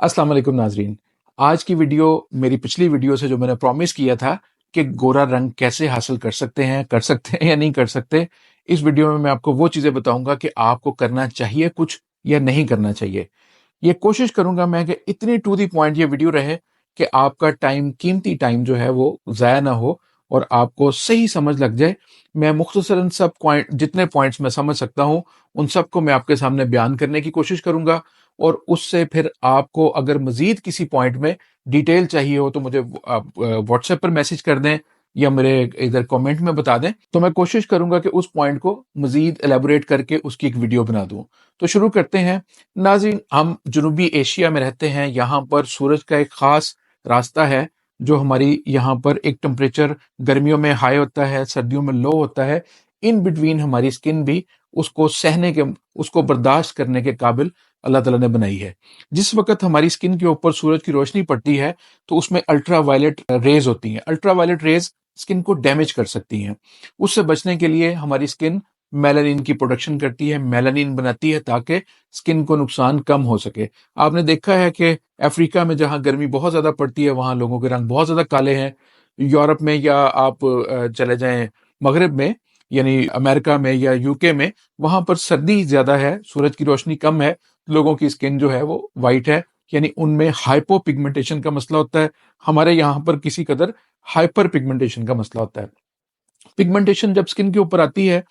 अस्सलाम वालेकुम नाजरीन। आज की वीडियो मेरी पिछली वीडियो से जो मैंने प्रॉमिस किया था कि गोरा रंग कैसे हासिल कर सकते हैं या नहीं कर सकते, इस वीडियो में मैं आपको वो चीज़ें बताऊंगा कि आपको करना चाहिए कुछ या नहीं करना चाहिए। ये कोशिश करूंगा मैं कि इतनी टू दी पॉइंट ये वीडियो रहे कि आपका टाइम, कीमती टाइम जो है वो ज़ाया ना हो और आपको सही समझ लग जाए। मैं मुख्तसरन सब पॉइंट, जितने पॉइंट्स मैं समझ सकता हूँ उन सबको मैं आपके सामने बयान करने की कोशिश करूंगा और उससे फिर आपको अगर मजीद किसी पॉइंट में डिटेल चाहिए हो तो मुझे आप व्हाट्सएप पर मैसेज कर दें या मेरे इधर कमेंट में बता दें, तो मैं कोशिश करूंगा कि उस पॉइंट को मजीद एलेबोरेट करके उसकी एक वीडियो बना दूं। तो शुरू करते हैं नाज़रीन। हम जनूबी एशिया में रहते हैं, यहाँ पर सूरज का एक खास रास्ता है जो हमारी यहाँ पर एक टेम्परेचर गर्मियों में हाई होता है, सर्दियों में लो होता है। इन बिटवीन हमारी स्किन भी उसको सहने के, उसको बर्दाश्त करने के काबिल अल्लाह ताला ने बनाई है। जिस वक्त हमारी स्किन के ऊपर सूरज की रोशनी पड़ती है तो उसमें अल्ट्रा वायलेट रेज होती हैं। अल्ट्रा वायलेट रेज स्किन को डैमेज कर सकती हैं। उससे बचने के लिए हमारी स्किन मेलानिन की प्रोडक्शन करती है, मेलानिन बनाती है ताकि स्किन को नुकसान कम हो सके। आपने देखा है कि अफ्रीका में जहाँ गर्मी बहुत ज़्यादा पड़ती है वहाँ लोगों के रंग बहुत ज़्यादा काले हैं। यूरोप में या आप चले जाएं मगरब में, यानी अमेरिका में या यूके में, वहाँ पर सर्दी ज़्यादा है, सूरज की रोशनी कम है, लोगों की स्किन जो है वो वाइट है, यानी उनमें हाइपो पिगमेंटेशन का मसला होता है। हमारे यहाँ पर किसी कदर हाइपर पिगमेंटेशन का मसला होता है। पिगमेंटेशन जब स्किन के ऊपर आती है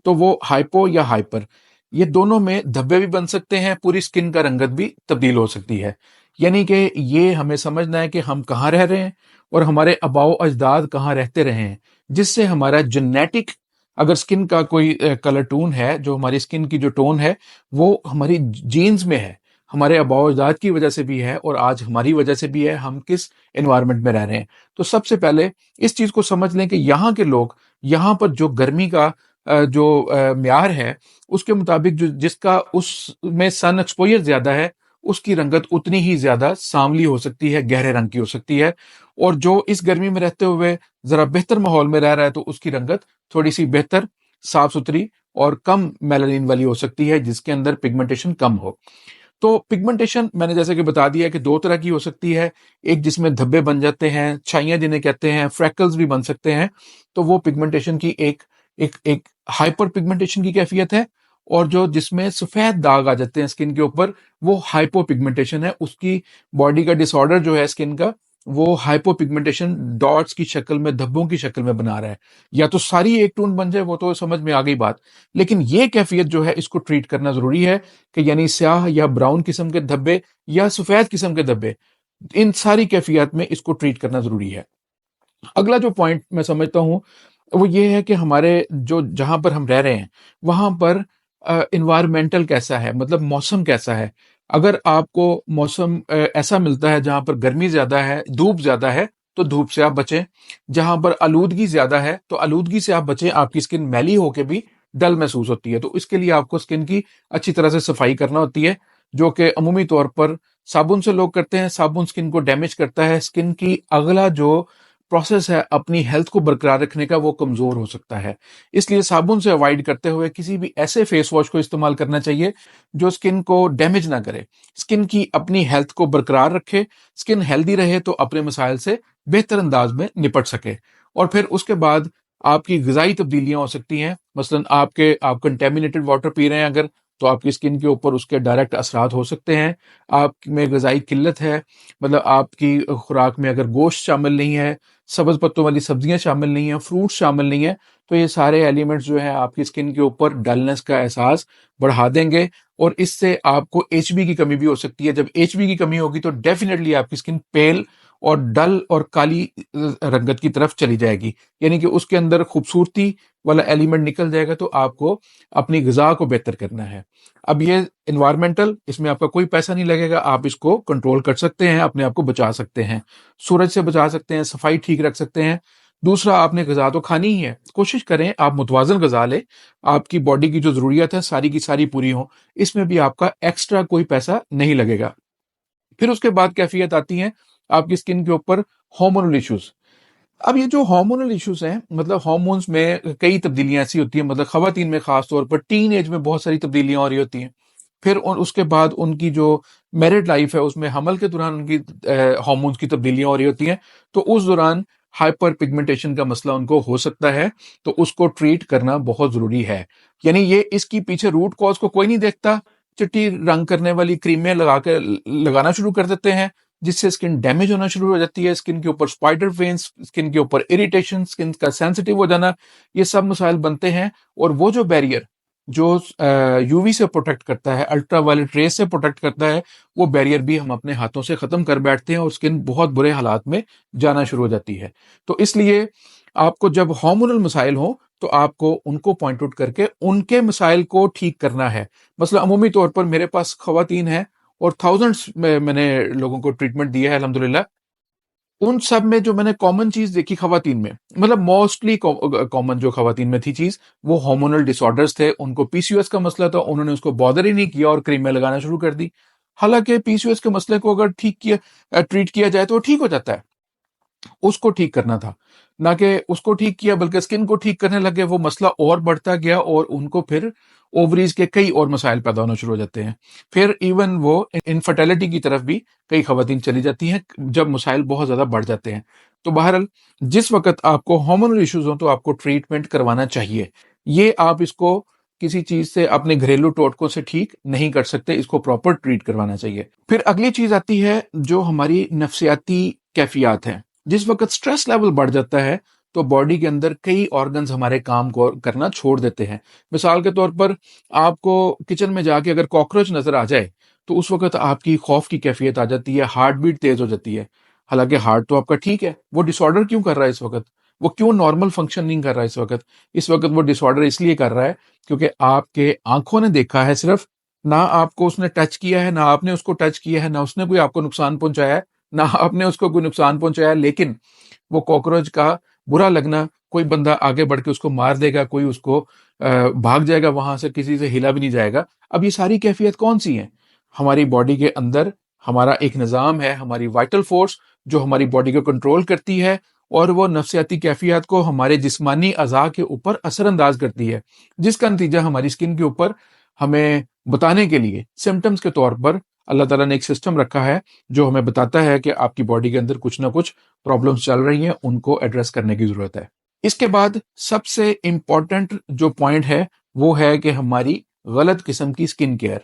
तो वो हाइपो या हाइपर, ये दोनों में धब्बे भी बन सकते हैं, पूरी स्किन का रंगत भी तब्दील हो सकती है। यानी कि ये हमें समझना है कि हम कहाँ रह रहे हैं और हमारे आबाओ अजदाद कहाँ रहते रहे हैं, जिससे हमारा जेनेटिक, अगर स्किन का कोई कलर टोन है, जो हमारी स्किन की जो टोन है वो हमारी जीन्स में है, हमारे आबाओ अजदाद की वजह से भी है और आज हमारी वजह से भी है, हम किस एनवायरनमेंट में रह रहे हैं। तो सबसे पहले इस चीज़ को समझ लें कि यहाँ के लोग, यहाँ पर जो गर्मी का जो म्यार है उसके मुताबिक जो जिसका उसमें सन एक्सपोजर ज्यादा है उसकी रंगत उतनी ही ज्यादा सांवली हो सकती है, गहरे रंग की हो सकती है। और जो इस गर्मी में रहते हुए जरा बेहतर माहौल में रह रहा है तो उसकी रंगत थोड़ी सी बेहतर, साफ सुथरी और कम मेलानिन वाली हो सकती है, जिसके अंदर पिगमेंटेशन कम हो। तो पिगमेंटेशन मैंने जैसे कि बता दिया कि दो तरह की हो सकती है। एक जिसमें धब्बे बन जाते हैं, छाइयां जिन्हें कहते हैं, फ्रैकल्स भी बन सकते हैं, तो वो पिगमेंटेशन की एक एक एक हाइपर पिगमेंटेशन की कैफियत है। और जो जिसमें सफेद दाग आ जाते हैं स्किन के ऊपर, वो हाइपो पिगमेंटेशन है। उसकी बॉडी का डिसऑर्डर जो है स्किन का, वो हाइपो पिगमेंटेशन डॉट्स की शक्ल में, धब्बों की शक्ल में बना रहा है। या तो सारी एक टोन बन जाए, वो तो समझ में आ गई बात, लेकिन ये कैफियत जो है इसको ट्रीट करना जरूरी है कि यानी स्याह या ब्राउन किस्म के धब्बे या सफेद किस्म के धब्बे, इन सारी कैफियत में इसको ट्रीट करना जरूरी है। अगला जो पॉइंट मैं समझता हूँ वो ये है कि हमारे जो, जहां पर हम रह रहे हैं वहां पर इन्वायरमेंटल कैसा है, मतलब मौसम कैसा है। अगर आपको मौसम ऐसा मिलता है जहां पर गर्मी ज्यादा है, धूप ज्यादा है, तो धूप से आप बचें। जहां पर आलूदगी ज्यादा है तो आलूदगी से आप बचें। आपकी स्किन मैली होके भी डल महसूस होती है, तो इसके लिए आपको स्किन की अच्छी तरह से सफाई करना होती है, जो कि अमूमी तौर पर साबुन से लोग करते हैं। साबुन स्किन को डैमेज करता है। स्किन की अगला जो प्रोसेस है अपनी हेल्थ को बरकरार रखने का, वो कमजोर हो सकता है। इसलिए साबुन से अवॉइड करते हुए किसी भी ऐसे फेस वॉश को इस्तेमाल करना चाहिए जो स्किन को डैमेज ना करे, स्किन की अपनी हेल्थ को बरकरार रखे। स्किन हेल्दी रहे तो अपने मसाइल से बेहतर अंदाज में निपट सके। और फिर उसके बाद आपकी ग़िज़ाई तब्दीलियां हो सकती हैं। मसलन आप कंटेमिनेटेड वाटर पी रहे हैं अगर, तो आपकी स्किन के ऊपर उसके डायरेक्ट असरात हो सकते हैं। आप में ग़िज़ाई किल्लत है, मतलब आपकी खुराक में अगर गोश्त शामिल नहीं है, सब्ज़ पत्तों वाली सब्जियां शामिल नहीं है, फ्रूट शामिल नहीं है, तो ये सारे एलिमेंट्स जो है आपकी स्किन के ऊपर डलनेस का एहसास बढ़ा देंगे और इससे आपको एचबी की कमी भी हो सकती है। जब एचबी की कमी होगी तो डेफिनेटली आपकी स्किन पेल और डल और काली रंगत की तरफ चली जाएगी, यानी कि उसके अंदर खूबसूरती वाला एलिमेंट निकल जाएगा। तो आपको अपनी ग़िज़ा को बेहतर करना है। अब ये एनवायरमेंटल, इसमें आपका कोई पैसा नहीं लगेगा, आप इसको कंट्रोल कर सकते हैं, अपने आप को बचा सकते हैं, सूरज से बचा सकते हैं, सफाई ठीक रख सकते हैं। दूसरा, आपने ग़िज़ा तो खानी ही है, कोशिश करें आप मुतवाज़न ग़िज़ा लें, आपकी बॉडी की जो ज़रूरियत है सारी की सारी पूरी हो, इसमें भी आपका एक्स्ट्रा कोई पैसा नहीं लगेगा। फिर उसके बाद कैफियत आती है आपकी स्किन के ऊपर हार्मोनल इश्यूज। अब ये जो हार्मोनल इश्यूज हैं, मतलब हार्मोन्स में कई तब्दीलियां ऐसी होती हैं, मतलब खवातीन में खास तौर पर टीन एज में बहुत सारी तब्दीलियां हो रही होती हैं। फिर उसके बाद उनकी जो मैरिड लाइफ है उसमें हमल के दौरान उनकी हार्मोन्स की तब्दीलियां हो रही होती हैं, तो उस दौरान हाइपर पिगमेंटेशन का मसला उनको हो सकता है, तो उसको ट्रीट करना बहुत जरूरी है। यानी ये इसकी पीछे रूट कॉज को कोई नहीं देखता, चिट्टी रंग करने वाली क्रीमें लगाना शुरू कर देते हैं, जिससे स्किन डैमेज होना शुरू हो जाती है, स्किन के ऊपर स्पाइडर वेन्स, स्किन के ऊपर इरिटेशन, स्किन का सेंसिटिव हो जाना, ये सब मसाइल बनते हैं। और वो जो बैरियर जो यूवी से प्रोटेक्ट करता है, अल्ट्रा वायलेट रेस से प्रोटेक्ट करता है, वो बैरियर भी हम अपने हाथों से खत्म कर बैठते हैं और स्किन बहुत बुरे हालात में जाना शुरू हो जाती है। तो इसलिए आपको जब हार्मोनल मसाइल हो तो आपको उनको पॉइंट आउट करके उनके मसाइल को ठीक करना है। मतलब अमूमी तौर पर मेरे पास खवातीन है और थाउजेंड्स में मैंने लोगों को ट्रीटमेंट दिया है अल्हम्दुलिल्लाह। उन सब में जो मैंने कॉमन चीज देखी खवातीन में, मतलब मोस्टली कॉमन जो खवातीन में थी चीज, वो हार्मोनल डिसऑर्डर्स थे। उनको पीसीओएस का मसला था, उन्होंने उसको बॉदर ही नहीं किया और क्रीमें लगाना शुरू कर दी। हालांकि पीसीओएस के मसले को अगर ट्रीट किया जाए तो वो ठीक हो जाता है। उसको ठीक करना था, ना कि उसको ठीक किया बल्कि स्किन को ठीक करने लगे, वो मसला और बढ़ता गया और उनको फिर ओवरीज के कई और मसाइल पैदा होना शुरू हो जाते हैं। फिर इवन वो इनफर्टिलिटी की तरफ भी कई खवातीन चली जाती हैं जब मसाइल बहुत ज्यादा बढ़ जाते हैं। तो बहरहाल जिस वक्त आपको हार्मोनल इश्यूज हो तो आपको ट्रीटमेंट करवाना चाहिए। ये आप इसको किसी चीज से, अपने घरेलू टोटकों से ठीक नहीं कर सकते, इसको प्रॉपर ट्रीट करवाना चाहिए। फिर अगली चीज आती है जो हमारी नफ्सियाती कैफियत है। जिस वक्त स्ट्रेस लेवल बढ़ जाता है तो बॉडी के अंदर कई ऑर्गन्स हमारे काम को करना छोड़ देते हैं। मिसाल के तौर पर आपको किचन में जाके अगर कॉकरोच नजर आ जाए तो उस वक्त आपकी खौफ की कैफियत आ जाती है, हार्ट बीट तेज हो जाती है। हालांकि हार्ट तो आपका ठीक है, वो डिसऑर्डर क्यों कर रहा है इस वक्त? वो क्यों नॉर्मल फंक्शन नहीं कर रहा है इस वक्त? इस वक्त वो डिसऑर्डर इसलिए कर रहा है क्योंकि आपके आंखों ने देखा है सिर्फ, ना आपको उसने टच किया है, ना आपने उसको टच किया है, ना उसने कोई आपको नुकसान पहुंचाया है, ना आपने उसको कोई नुकसान पहुंचाया, लेकिन वो कॉकरोच का बुरा लगना, कोई बंदा आगे बढ़ के उसको मार देगा, कोई उसको भाग जाएगा वहां से, किसी से हिला भी नहीं जाएगा। अब ये सारी कैफियत कौन सी है? हमारी बॉडी के अंदर हमारा एक निज़ाम है, हमारी वाइटल फोर्स जो हमारी बॉडी को कंट्रोल करती है और वो नफ्सियाती कैफियत को हमारे जिस्मानी अज़ा के ऊपर असरअंदाज करती है, जिसका नतीजा हमारी स्किन के ऊपर हमें बताने के लिए सिम्टम्स के तौर पर अल्लाह ताला ने एक सिस्टम रखा है जो हमें बताता है कि आपकी बॉडी के अंदर कुछ ना कुछ प्रॉब्लम्स चल रही हैं, उनको एड्रेस करने की जरूरत है। इसके बाद सबसे इंपॉर्टेंट जो पॉइंट है वो है कि हमारी गलत किस्म की स्किन केयर।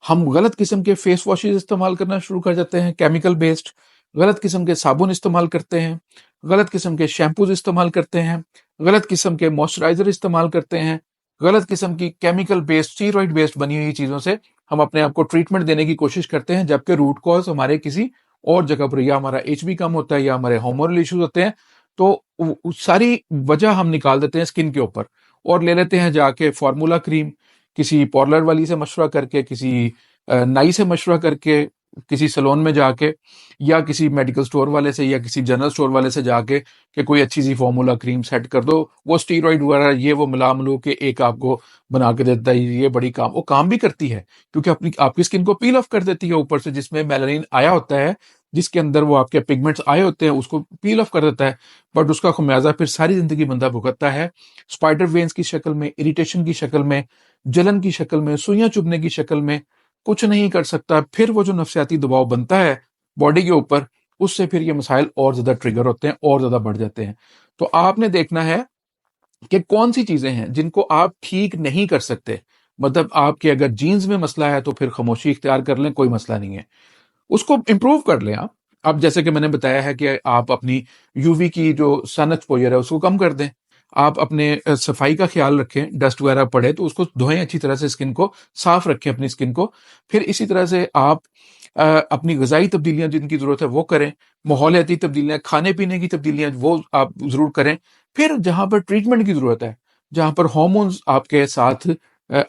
हम गलत किस्म के फेस वॉशेज इस्तेमाल करना शुरू कर जाते हैं, केमिकल बेस्ड, गलत किस्म के साबुन इस्तेमाल करते हैं, गलत किस्म के शैम्पूज इस्तेमाल करते हैं, गलत किस्म के मॉइस्चराइजर इस्तेमाल करते हैं, गलत किस्म की केमिकल बेस्ड, स्टीरॉइड बेस्ड बनी हुई चीजों से हम अपने आप को ट्रीटमेंट देने की कोशिश करते हैं, जबकि रूट कॉज हमारे किसी और जगह पर, या हमारा HB कम होता है या हमारे हार्मोनल इश्यूज होते हैं। तो सारी वजह हम निकाल देते हैं स्किन के ऊपर और ले लेते हैं जाके फार्मूला क्रीम, किसी पार्लर वाली से मशवरा करके, किसी नाई से मशवरा करके, किसी सलोन में जाके, या किसी मेडिकल स्टोर वाले से या किसी जनरल स्टोर वाले से जाके कि कोई अच्छी सी फार्मूला क्रीम सेट कर दो, वो स्टीरॉइड वगैरह ये वो मिला मिलू के एक आपको बना के देता है। ये बड़ी काम, वो काम भी करती है क्योंकि आपकी स्किन को पील ऑफ कर देती है ऊपर से, जिसमें मेलानिन आया होता है, जिसके अंदर वो आपके पिगमेंट्स आए होते हैं, उसको पील ऑफ कर देता है। बट उसका खुमियाजा फिर सारी जिंदगी बंदा भुगतता है, स्पाइडर वेन्स की शक्ल में, इरिटेशन की शक्ल में, जलन की शक्ल में, सुइयां चुभने की शक्ल में, कुछ नहीं कर सकता। फिर वो जो नफ्सियाती दबाव बनता है बॉडी के ऊपर, उससे फिर ये मसाइल और ज्यादा ट्रिगर होते हैं और ज्यादा बढ़ जाते हैं। तो आपने देखना है कि कौन सी चीजें हैं जिनको आप ठीक नहीं कर सकते। मतलब आपके अगर जीन्स में मसला है तो फिर खामोशी इख्तियार कर लें, कोई मसला नहीं है, उसको इंप्रूव कर लें आप। अब जैसे कि मैंने बताया है कि आप अपनी यूवी की जो सन एक्सपोजर है उसको कम कर दें, आप अपने सफाई का ख्याल रखें, डस्ट वगैरह पड़े तो उसको धोएं अच्छी तरह से, स्किन को साफ रखें अपनी स्किन को। फिर इसी तरह से आप अपनी गजाई तब्दीलियां जिनकी जरूरत है वो करें, माहौलियाती तब्दीलियां, खाने पीने की तब्दीलियां वो आप जरूर करें। फिर जहां पर ट्रीटमेंट की जरूरत है, जहां पर हार्मोन्स आपके साथ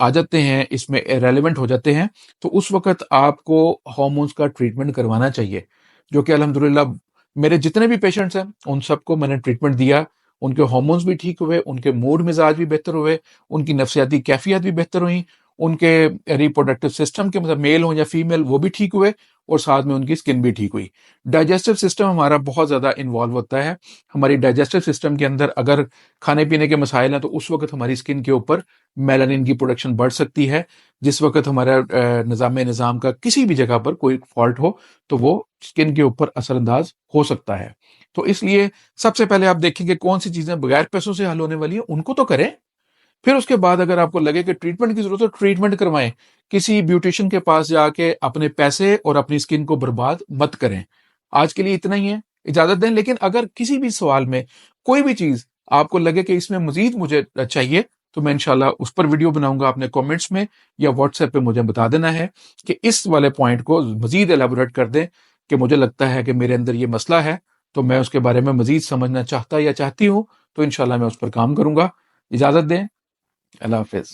आ जाते हैं, इसमें रेलेवेंट हो जाते हैं, तो उस वक्त आपको हार्मोन्स का ट्रीटमेंट करवाना चाहिए, जो कि अल्हम्दुलिल्लाह मेरे जितने भी पेशेंट्स हैं उन सबको मैंने ट्रीटमेंट दिया। उनके हार्मोन्स भी ठीक हुए, उनके मूड मिजाज भी बेहतर हुए, उनकी नफ्सियाती कैफियत भी बेहतर हुई, ان کے ریپروڈکٹیو سسٹم کے مطلب میل ہوں یا فیمیل وہ بھی ٹھیک ہوئے اور ساتھ میں ان کی اسکن بھی ٹھیک ہوئی. ڈائجسٹو سسٹم ہمارا بہت زیادہ انوالو ہوتا ہے. ہماری ڈائجسٹو سسٹم کے اندر اگر کھانے پینے کے مسائل ہیں تو اس وقت ہماری اسکن کے اوپر میلانین کی پروڈکشن بڑھ سکتی ہے. جس وقت ہمارا نظام کا کسی بھی جگہ پر کوئی فالٹ ہو تو وہ اسکن کے اوپر اثر انداز ہو سکتا ہے. تو اس لیے سب سے پہلے آپ دیکھیں کہ کون سی چیزیں بغیر پیسوں سے حل ہونے والی ہیں ان کو تو کریں. پھر اس کے بعد اگر آپ کو لگے کہ ٹریٹمنٹ کی ضرورت ہے ٹریٹمنٹ کروائیں. کسی بیوٹیشین کے پاس جا کے اپنے پیسے اور اپنی اسکن کو برباد مت کریں. آج کے لیے اتنا ہی ہے، اجازت دیں. لیکن اگر کسی بھی سوال میں کوئی بھی چیز آپ کو لگے کہ اس میں مزید مجھے چاہیے تو میں انشاءاللہ اس پر ویڈیو بناؤں گا. آپ نے کامنٹس میں یا واٹس ایپ پہ مجھے بتا دینا ہے کہ اس والے پوائنٹ کو مزید ایلیبوریٹ کر دیں کہ مجھے لگتا ہے کہ میرے اندر یہ مسئلہ ہے تو میں اس کے بارے میں مزید سمجھنا چاہتا یا چاہتی ہوں تو انشاءاللہ میں اس پر کام کروں گا. اجازت دیں. اللہ حافظ.